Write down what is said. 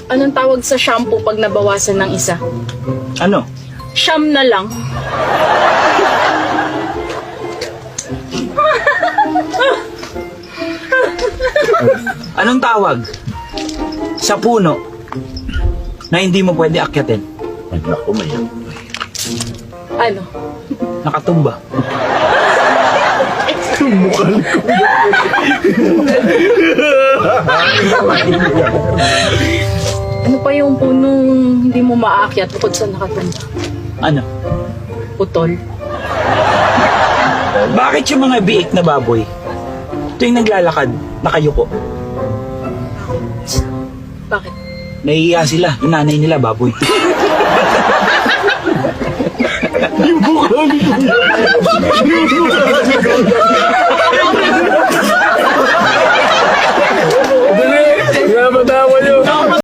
Anong tawag sa shampoo pag nabawasan ng isa? Ano? Siyam na lang. Anong tawag sa puno na hindi mo pwede akyatin? Ay, naku, may Ano? Nakatumba. mukha ko. Ano pa yung punong hindi mo maakyat bukod sa nakatumba? Ano? Putol. Bakit yung mga biik na baboy tuwing naglalakad, nakayuko? Bakit? Nahihiya sila. Yung nanay nila, baboy. Yung mukha nito. Dali, napatawa nyo.